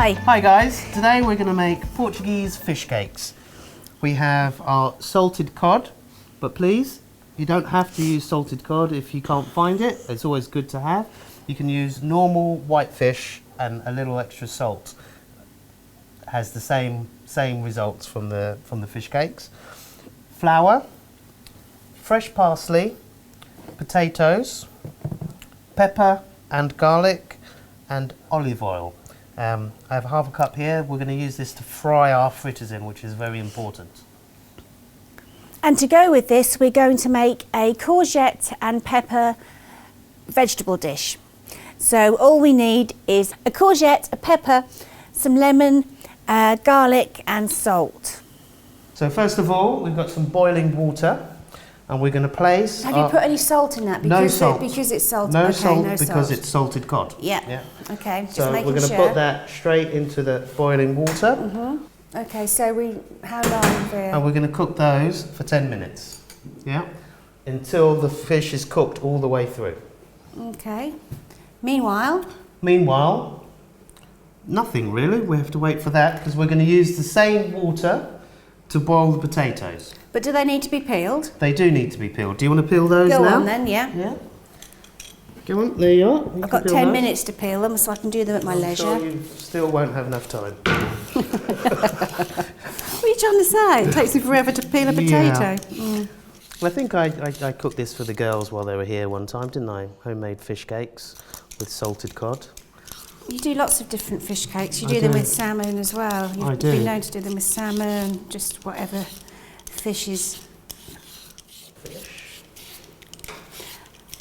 Hi. Hi guys, today we're going to make Portuguese fish cakes. We have our salted cod, but please, you don't have to use salted cod if you can't find it. It's always good to have. You can use normal white fish and a little extra salt. It has the same results from the fish cakes. Flour, fresh parsley, potatoes, pepper and garlic, and olive oil. I have half a cup here. We're going to use this to fry our fritters in, which is very important. And to go with this, we're going to make a courgette and pepper vegetable dish. So all we need is a courgette, a pepper, some lemon, garlic and salt. So first of all, we've got some boiling water, and we're going to place... Have you put any salt in that? Because no salt. Because it's salted. No okay, salt no because salt. it's salted cod. Yeah. Okay. Just so we're going to put that straight into the boiling water. Mm-hmm. Okay. So how long? And we're going to cook those for 10 minutes. Yeah. Until the fish is cooked all the way through. Okay. Meanwhile, nothing really. We have to wait for that because we're going to use the same water to boil the potatoes. But do they need to be peeled? They do need to be peeled. Do you want to peel those now? Go on then, yeah. Yeah. Go on, there you are. I've got 10 minutes to peel them, so I can do them at my leisure. Sure you still won't have enough time. What are you trying to say? It takes me forever to peel a potato. Yeah. Mm. I think I cooked this for the girls while they were here one time, didn't I? Homemade fish cakes with salted cod. You do lots of different fish cakes. You do them with salmon as well. You've been known to do them with salmon, just whatever fish is.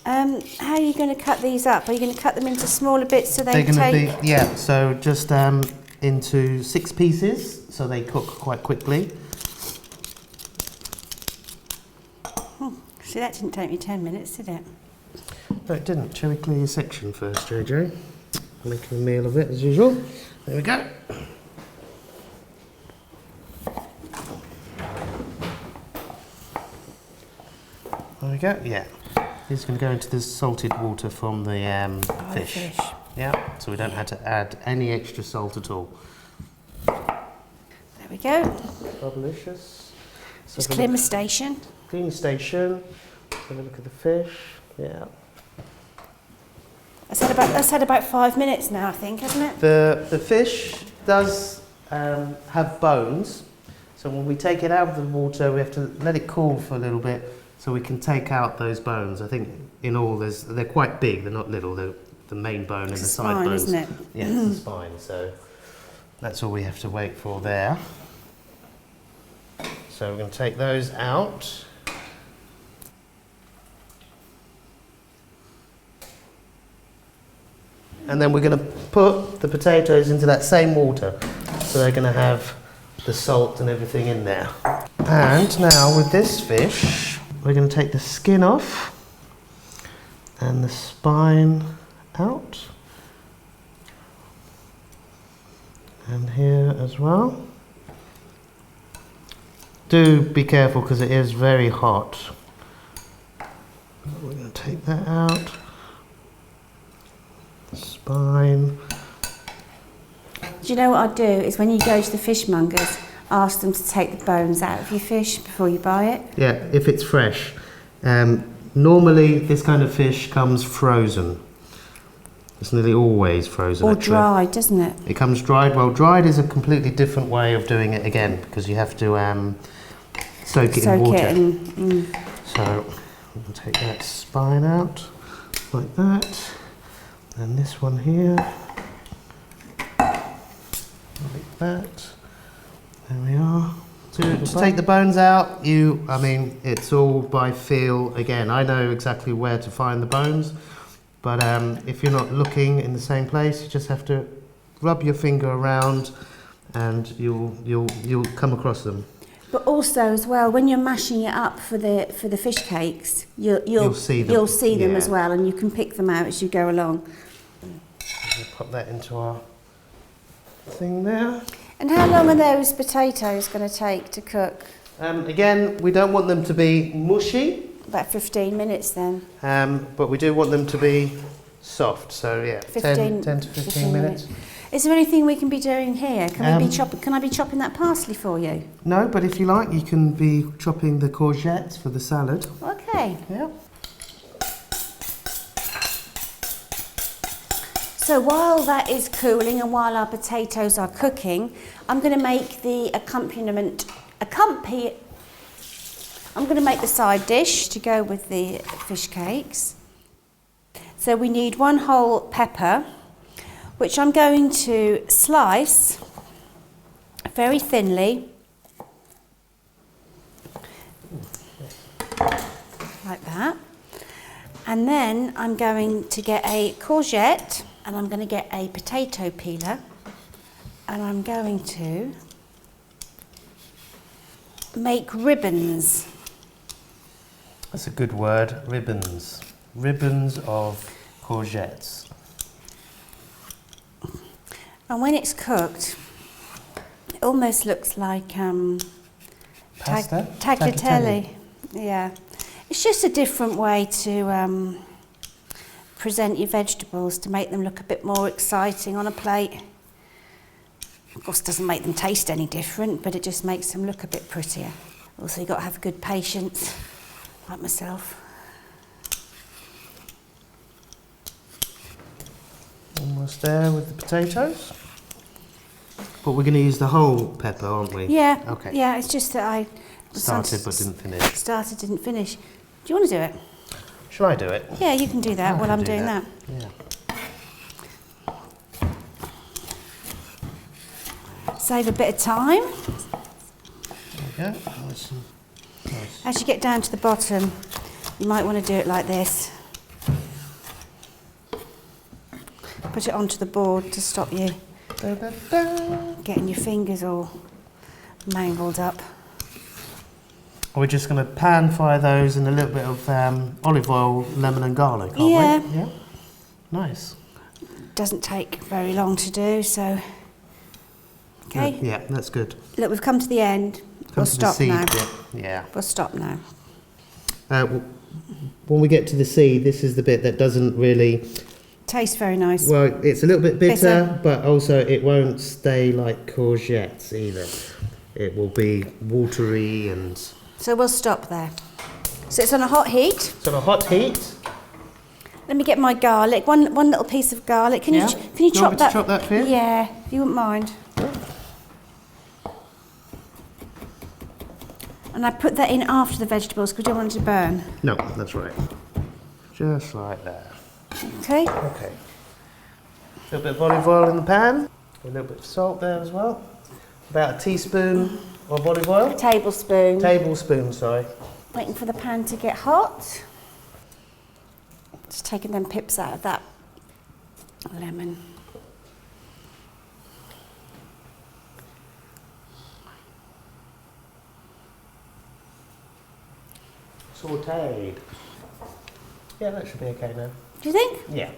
How are you going to cut these up? Are you going to cut them into smaller bits so they take... Yeah, so just into 6 pieces so they cook quite quickly. See, that didn't take me 10 minutes, did it? No, it didn't. Shall we clear your section first, JJ? Making a meal of it as usual. There we go. There we go. Yeah. This is going to go into the salted water from the fish. Yeah. So we don't have to add any extra salt at all. There we go. Delicious. Just clear my station. Clean your station. Have a look at the fish. Yeah. That's had about 5 minutes now, I think, hasn't it? The fish does have bones, so when we take it out of the water, we have to let it cool for a little bit so we can take out those bones. I think in all they're quite big. They're not little. They're the main bone and the side bones. Isn't it? Yeah, it's the spine. So that's all we have to wait for there. So we're going to take those out. And then we're going to put the potatoes into that same water. So they're going to have the salt and everything in there. And now with this fish, we're going to take the skin off and the spine out. And here as well. Do be careful because it is very hot. We're going to take that out. Spine. Do you know what I'd do is when you go to the fishmongers, ask them to take the bones out of your fish before you buy it? Yeah, if it's fresh. Normally this kind of fish comes frozen. It's nearly always frozen. Or actually. dried, doesn't it? It comes dried. Well, dried is a completely different way of doing it again because you have to soak it in water. So we'll take that spine out like that. And this one here, like that. There we are. To take the bones out, I mean, it's all by feel. Again, I know exactly where to find the bones, but if you're not looking in the same place, you just have to rub your finger around, and you'll come across them. But also as well, when you're mashing it up for the fish cakes, you'll see them as well, and you can pick them out as you go along. We'll pop that into our thing there. And how long are those potatoes going to take to cook? Again, we don't want them to be mushy. About 15 minutes then. But we do want them to be soft, so yeah, 10 to 15 minutes. Is there anything we can be doing here? Can I be chopping that parsley for you? No, but if you like, you can be chopping the courgettes for the salad. Okay. Yeah. So while that is cooling and while our potatoes are cooking, I'm going to make the I'm going to make the side dish to go with the fish cakes. So we need 1 whole pepper, which I'm going to slice very thinly, like that. And then I'm going to get a courgette and I'm going to get a potato peeler and I'm going to make ribbons. That's a good word, ribbons. Ribbons of courgettes. And when it's cooked, it almost looks like Pasta? tagliatelle. Yeah. It's just a different way to present your vegetables to make them look a bit more exciting on a plate. Of course, it doesn't make them taste any different, but it just makes them look a bit prettier. Also, you've got to have good patience, like myself. Almost there with the potatoes. But we're going to use the whole pepper, aren't we? Yeah. Okay. Yeah, it's just that I Started but didn't finish. Started, didn't finish. Do you want to do it? Shall I do it? Yeah, you can do that while I'm doing that. Yeah. Save a bit of time. There we go. Nice. As you get down to the bottom, you might want to do it like this. Put it onto the board to stop you getting your fingers all mangled up. We're just going to pan fry those in a little bit of olive oil, lemon and garlic, aren't we? Yeah. Nice. Doesn't take very long to do, so... Okay. Yeah, that's good. Look, we've come to the end. We'll stop now. Yeah. We'll stop now. When we get to the seed, this is the bit that doesn't really... Tastes very nice. Well, it's a little bit bitter, but also it won't stay like courgettes either. It will be watery and... So we'll stop there. So it's on a hot heat. It's on a hot heat. Let me get my garlic. One little piece of garlic. Can you chop that? You want me to chop that for you? Yeah, if you wouldn't mind. And I put that in after the vegetables because we don't want it to burn. No, that's right. Just like that. Okay. Okay. A little bit of olive oil in the pan. A little bit of salt there as well. About a teaspoon of olive oil. Tablespoon. Tablespoon, sorry. Waiting for the pan to get hot. Just taking them pips out of that lemon. Sautéed. Yeah, that should be okay now. Do you think? Yeah.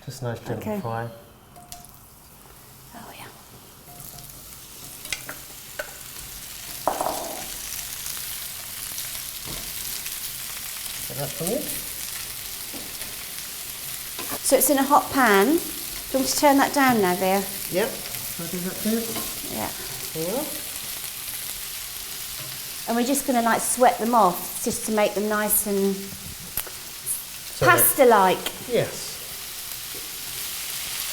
Just nice gentle fry. Oh yeah. Get that from you. So it's in a hot pan. Do you want me to turn that down now, Vere? Yep. I'll do that too. Yeah. And we're just going to like sweat them off just to make them nice and pasta-like. Yes.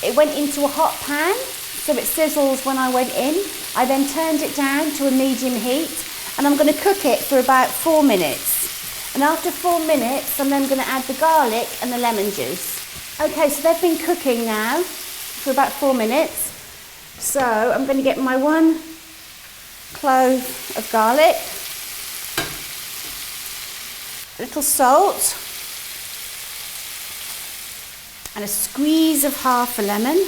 It went into a hot pan, so it sizzles when I went in. I then turned it down to a medium heat, and I'm going to cook it for about 4 minutes. And after 4 minutes, I'm then going to add the garlic and the lemon juice. Okay, so they've been cooking now for about 4 minutes. So I'm going to get my 1 clove of garlic, a little salt, and a squeeze of half a lemon.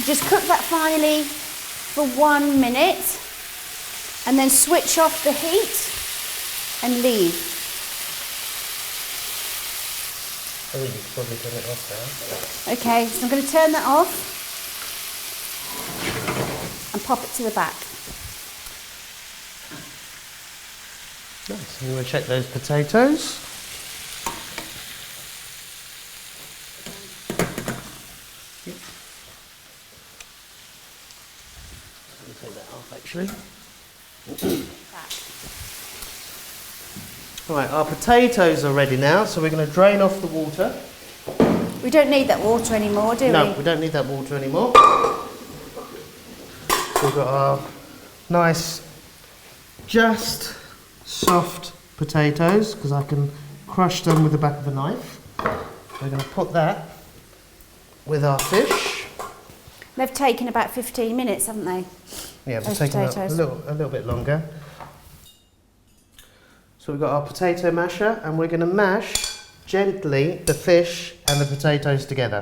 Just cook that finely for 1 minute and then switch off the heat and leave. I think you should probably turn it off now. Okay, so I'm going to turn that off and pop it to the back. Nice. I'm going to check those potatoes. take that off actually. Right, our potatoes are ready now, so we're going to drain off the water. We don't need that water anymore, do we? No, we don't need that water anymore. So we've got our nice, just soft potatoes, because I can crush them with the back of a knife. We're going to put that with our fish. They've taken about 15 minutes, haven't they? Yeah, they've taken a little bit longer. So we've got our potato masher, and we're going to mash gently the fish and the potatoes together.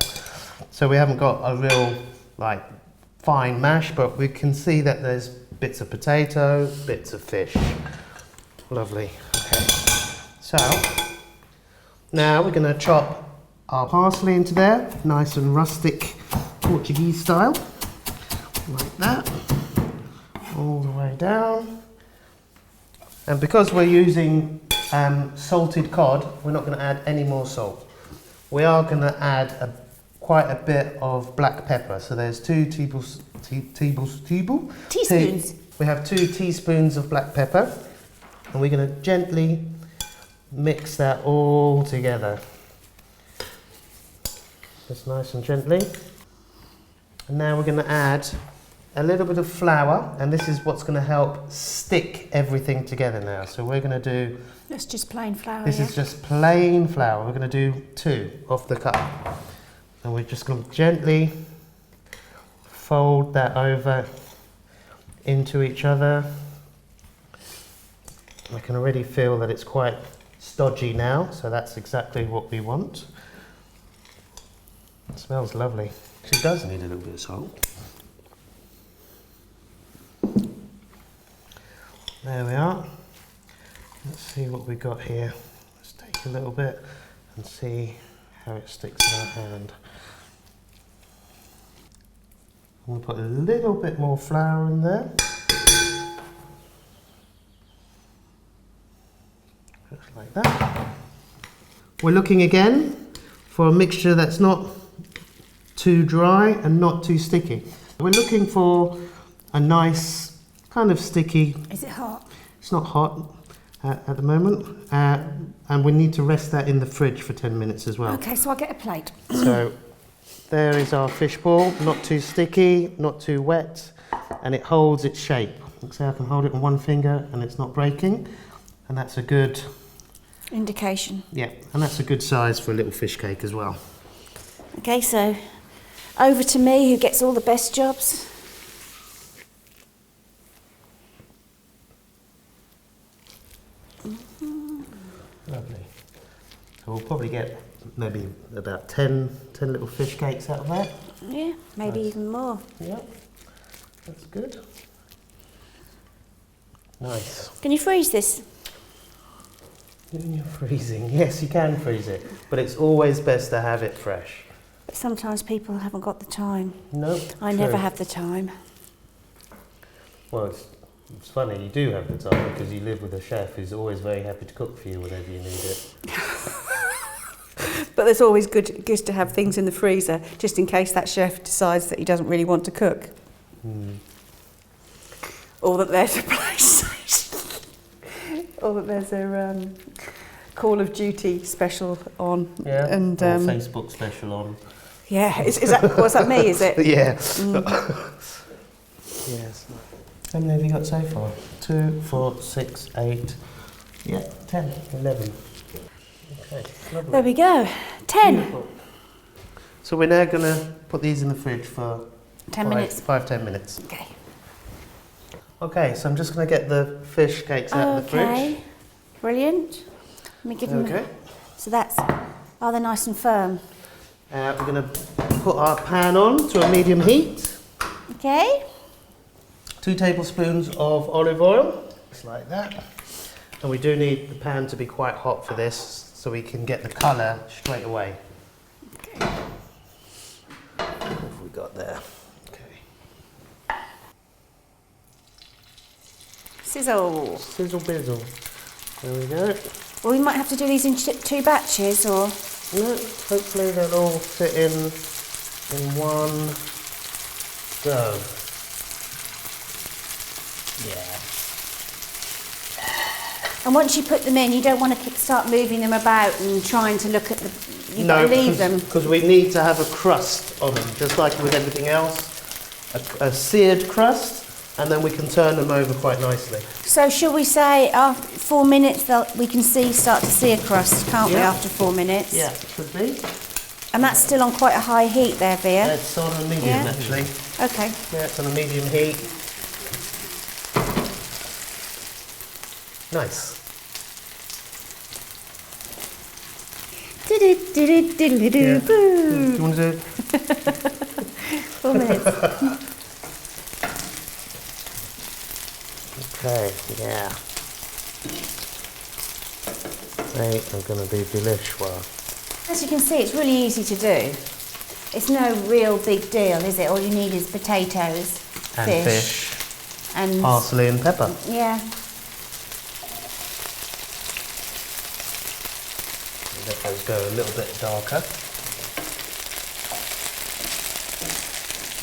So we haven't got a real fine mash, but we can see that there's bits of potato, bits of fish. Lovely. Okay. So now we're going to chop our parsley into there, nice and rustic Portuguese style, like that, all the way down. And because we're using salted cod, we're not going to add any more salt. We are going to add quite a bit of black pepper. So there's 2 teaspoons. We have 2 teaspoons of black pepper, and we're going to gently mix that all together. Just nice and gently. And now we're going to add a little bit of flour, and this is what's going to help stick everything together now. So we're going to do... That's just plain flour. This is just plain flour. We're going to do 2 off the cup. And we're just going to gently fold that over into each other. I can already feel that it's quite stodgy now, so that's exactly what we want. It smells lovely. It does need a little bit of salt. There we are. Let's see what we got here. Let's take a little bit and see how it sticks in our hand. I'm going to put a little bit more flour in there. Just like that. We're looking again for a mixture that's not too dry and not too sticky. We're looking for a nice kind of sticky. Is it hot? It's not hot at the moment, and we need to rest that in the fridge for 10 minutes as well. Okay, so I'll get a plate. So there is our fish ball, not too sticky, not too wet, and it holds its shape. So I can hold it on one finger and it's not breaking, and that's a good indication. Yeah, and that's a good size for a little fish cake as well. Okay, so over to me, who gets all the best jobs. Lovely. So we'll probably get maybe about 10 little fish cakes out of that. Yeah, maybe nice. Even more. Yeah, that's good. Nice. Can you freeze this? When you're freezing, yes, you can freeze it, but it's always best to have it fresh. But sometimes people haven't got the time. No, I never have the time. Well, it's funny, you do have the time because you live with a chef who's always very happy to cook for you whenever you need it. But it's always good to have things in the freezer just in case that chef decides that he doesn't really want to cook. Or that there's a PlayStation. Or that there's a Call of Duty special on. Yeah, and or Facebook special on. Yeah, is that, was that me, is it? Yeah. Yes. How many have you got so far? 2, 4, 6, 8, 10, 11. Okay, lovely. There we go, 10. Beautiful. So we're now going to put these in the fridge for 10 minutes. 5-10 minutes. Okay. Okay, so I'm just going to get the fish cakes out of the fridge. Okay, brilliant. Let me give them. Okay. So that's, are they nice and firm? We're going to put our pan on to a medium heat. Okay. 2 tablespoons of olive oil, just like that. And we do need the pan to be quite hot for this so we can get the colour straight away. Okay. What have we got there? Okay. Sizzle. Sizzle bizzle. There we go. Well, we might have to do these in 2 batches, or? No, hopefully they'll all fit in one go. Yeah. And once you put them in, you don't want to start moving them about and trying to look at the... You've got to leave them. because we need to have a crust on them, just like with everything else. A seared crust, and then we can turn them over quite nicely. So shall we say after 4 minutes we can start to see a crust, can't we, after 4 minutes? Yeah, should be. And that's still on quite a high heat there, Vere? It's on a medium, actually. Okay. Yeah, it's on a medium heat. Nice. Do do do do do do Yeah. boo. Do you want to do it? 4 minutes. Okay, yeah. They are going to be delish. Well, As you can see, it's really easy to do. It's no real big deal, is it? All you need is potatoes, and fish, and parsley and pepper. yeah. Let those go a little bit darker.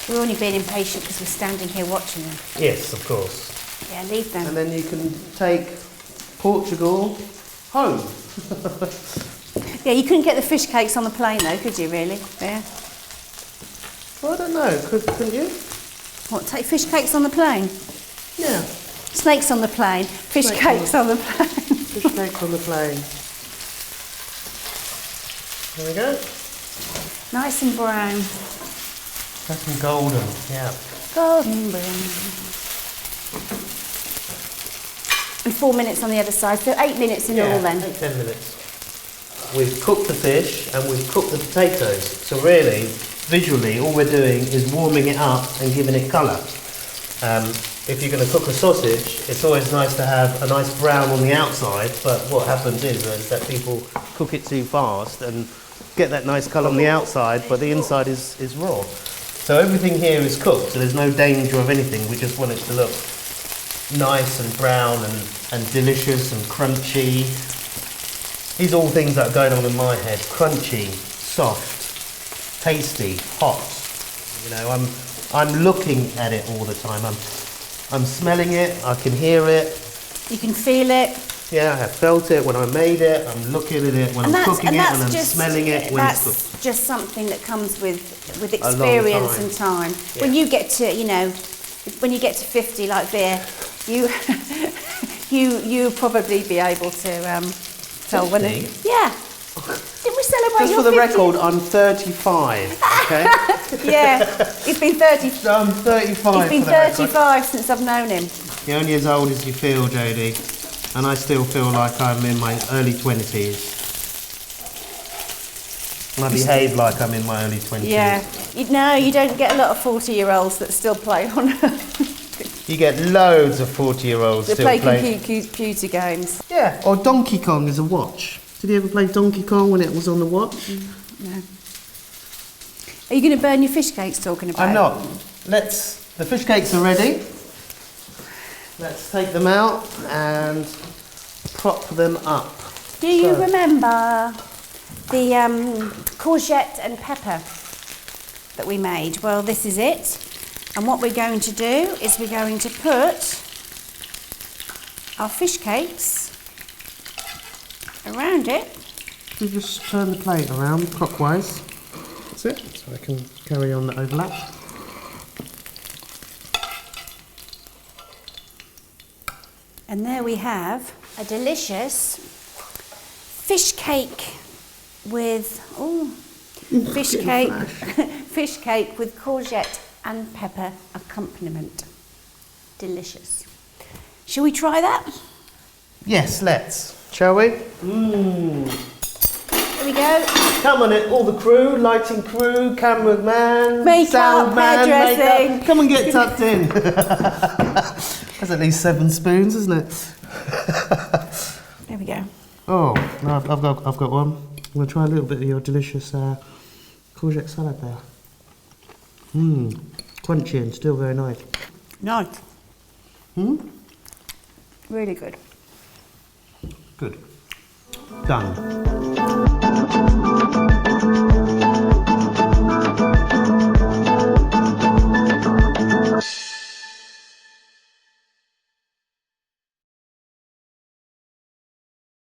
We're only being impatient because we're standing here watching them. Yes, of course. Yeah, leave them. And then you can take Portugal home. Yeah, you couldn't get the fish cakes on the plane though, could you really? Yeah. Well, I don't know, couldn't you? What, take fish cakes on the plane? Yeah. Snakes on the plane, fish Snakes cakes on the plane. Fish cakes on the plane. There we go. Nice and brown. Nice and golden, yeah. Golden brown. And 4 minutes on the other side, so 8 minutes in all then. 10 minutes. We've cooked the fish and we've cooked the potatoes. So really, visually, all we're doing is warming it up and giving it colour. If you're going to cook a sausage, it's always nice to have a nice brown on the outside, but what happens is that people cook it too fast and get that nice colour on the outside, but the inside is raw. So everything here is cooked, so there's no danger of anything. We just want it to look nice and brown and delicious and crunchy. These are all things that are going on in my head. Crunchy, soft, tasty, hot. You know, I'm looking at it all the time. I'm smelling it, I can hear it. You can feel it. Yeah, I felt it when I made it. I'm looking at it when I'm cooking it, and I'm smelling it when it's cooked. That's just something that comes with experience and time. Yeah. When you get to, when you get to 50 like Vere, you probably be able to tell when it. 50? Yeah. Didn't we celebrate Just your for the 50th? record, I'm 35. Okay. Yeah, he's been 30. I'm 35. He's been for the record. 35 since I've known him. You're only as old as you feel, Jodie, and I still feel like I'm in my early 20s. And I behave like I'm in my early 20s. Yeah. No, you don't get a lot of 40-year-olds that still play on. You get loads of 40-year-olds They still play playing. computer games. Yeah, or Donkey Kong as a watch. Did you ever play Donkey Kong when it was on the watch? No. Are you going to burn your fish cakes talking about? I'm not. The fish cakes are ready. Let's take them out and prop them up. Do you remember the courgette and pepper that we made? Well, this is it. And what we're going to do is we're going to put our fish cakes around it. You just turn the plate around clockwise. That's it. So I can carry on the overlap. And there we have a delicious fish cake with fish cake with courgette and pepper accompaniment. Delicious. Shall we try that? Yes, let's. Shall we? Here we go. Come on, all the crew, lighting crew, cameraman, Makeup, sound man, hairdressing. makeup. Come and get tucked in. That's at least 7 spoons, isn't it? There we go. Oh, no, I've got one. I'm going to try a little bit of your delicious courgette salad there. Crunchy and still very nice. Nice. Really good. Good. Done.